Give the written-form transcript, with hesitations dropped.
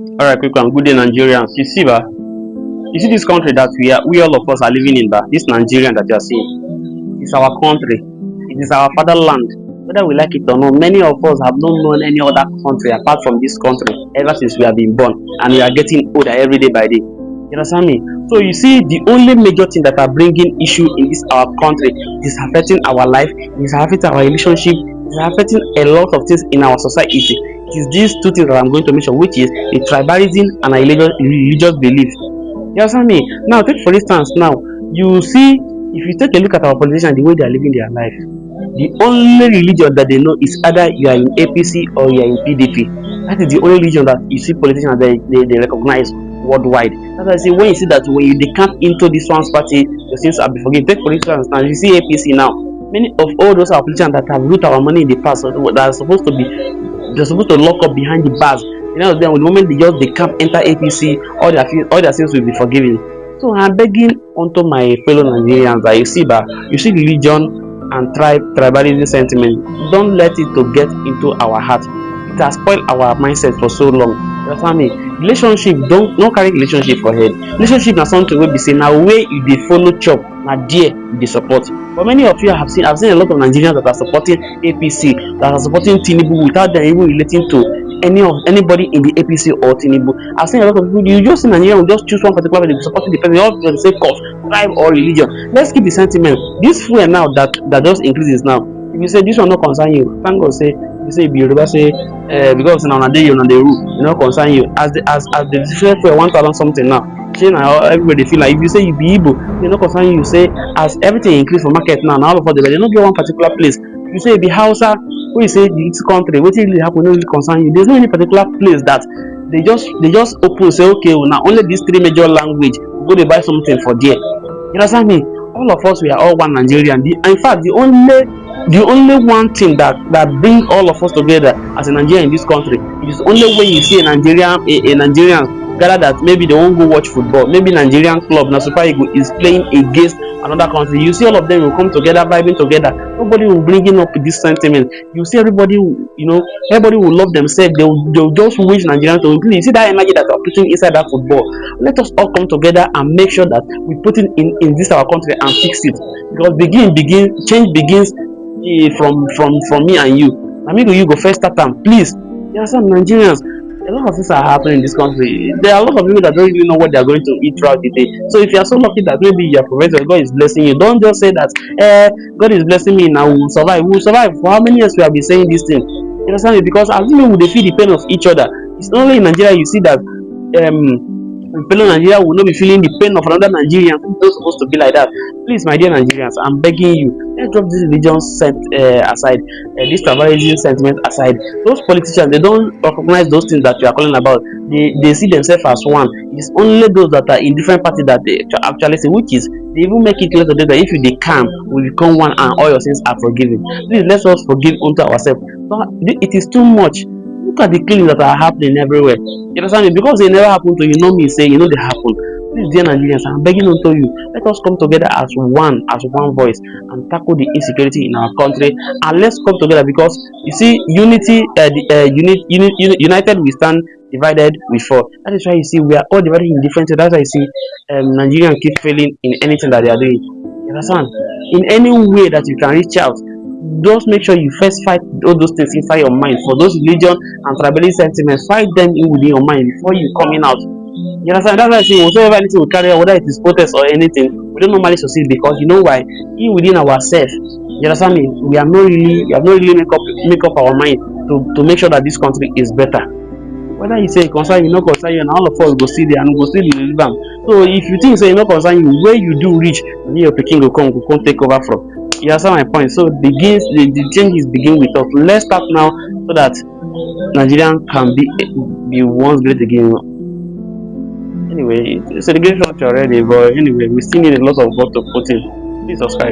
All right, quick one. Good day, Nigerians. You see this country that we all of us are living in. That this Nigerian that you are seeing is our country. It is our fatherland. Whether we like it or not, many of us have not known any other country apart from this country ever since we have been born, and we are getting older every day by day. You understand me? So you see, the only major thing that are bringing issue in this our country is affecting our life, it is affecting our relationship, it is affecting a lot of things in our society. It is these two things that I'm going to mention, which is the tribalism and a religious belief. You understand me? Now, take for instance, now you see, if you take a look at our politicians, the way they are living their life, the only religion that they know is either you are in APC or you are in PDP. That is the only religion that you see politicians they recognize worldwide. That's why I say when you see that when you decamp into this one's party, your sins are be forgiven. Take for instance, now you see APC now. Many of all those our politicians that have root our money in the past that are supposed to be they're supposed to lock up behind the bars. You know, then the moment they just decamp enter APC, all their sins will be forgiven. So I'm begging onto my fellow Nigerians that you see religion and tribalism sentiment. Don't let it to get into our heart. It has spoiled our mindset for so long. You understand me? Relationship, don't carry relationship for head. Relationship na something wey be say na where you dey follow chop, na there you dey support. But many of you I've seen a lot of Nigerians that are supporting APC, that are supporting Tinubu without them even relating to anybody in the APC or Tinubu. I've seen a lot of people. You just see Nigerians will just choose one particular person, supporting the person, all for the same cause, tribe or religion. Let's keep the sentiment. This fuel now that just increases now. If you say this one not concern you, thank God say you say be Yoruba say because now they you know they rule, you know concern you. As the different fuel 1,000 something now. Now everybody feel like if you say you be Igbo, they not concern you. You say as everything increase for market now all of us they don't get one particular place. You say be Hausa, when you say this country, what really happen no really concern you. There's no any particular place that they just open say okay now only these three major language go to buy something for there. You understand me? All of us we are all one Nigerian. In fact the only one thing that bring all of us together as a Nigerian in this country is only when you see a Nigerian gather that maybe they won't go watch football, maybe Nigerian club now Super Eagles is playing against another country. You see all of them will come together, vibing together. Nobody will bringing up this sentiment. You see everybody, everybody will love themselves. They'll just wish Nigerians to win. You see that energy that are putting inside that football. Let us all come together and make sure that we put it in this our country and fix it. Because change begins from me and you. I mean you go first start time, please. There are some Nigerians. A lot of things are happening in this country. There are a lot of people that don't really know what they are going to eat throughout the day. So if you are so lucky that maybe you are professor, God is blessing you, don't just say that God is blessing me now, we will survive. We will survive. For how many years we have been saying this thing? You understand me? Because as you know, they feel the pain of each other. It's only in Nigeria you see that fellow Nigeria will not be feeling the pain of another Nigerian. It's not supposed to be like that. Please, my dear Nigerians, I'm begging you, let's drop this religion aside, this tribalism sentiment aside. Those politicians, they don't recognize those things that we are calling about. They see themselves as one. It's only those that are in different parties that they actually see, which is they even make it clear to them that if you they come, we become one and all your sins are forgiven. Please let us forgive unto ourselves. It is too much. Look at the killings that are happening everywhere. You understand me? Because they never happen to you, me saying they happen. Please, dear Nigerians, I'm begging unto you. Let us come together as one voice, and tackle the insecurity in our country. And let's come together because you see, united we stand, divided we fall. That is why you see we are all divided in different. That's why you see Nigerians keep failing in anything that they are doing. You understand? In any way that you can reach out, just make sure you first fight all those things inside your mind. For those religion and tribalism sentiments, fight them in within your mind before you coming out. You understand? That's why I say whatever anything we carry out, whether it is protest or anything, we don't normally succeed because you know why? In within ourselves, you understand me? We have not really make up our mind to make sure that this country is better. Whether you say concern you, no concern you, and all of us go see there and go still live them. So if you think say no concern you, where you do reach, your Peking go come take over from. You understand my point? So the changes begin with us. Let's start now so that Nigerian can be once great again. Anyway, it's a great country already, but anyway, we still need a lot of work to put in. Please subscribe.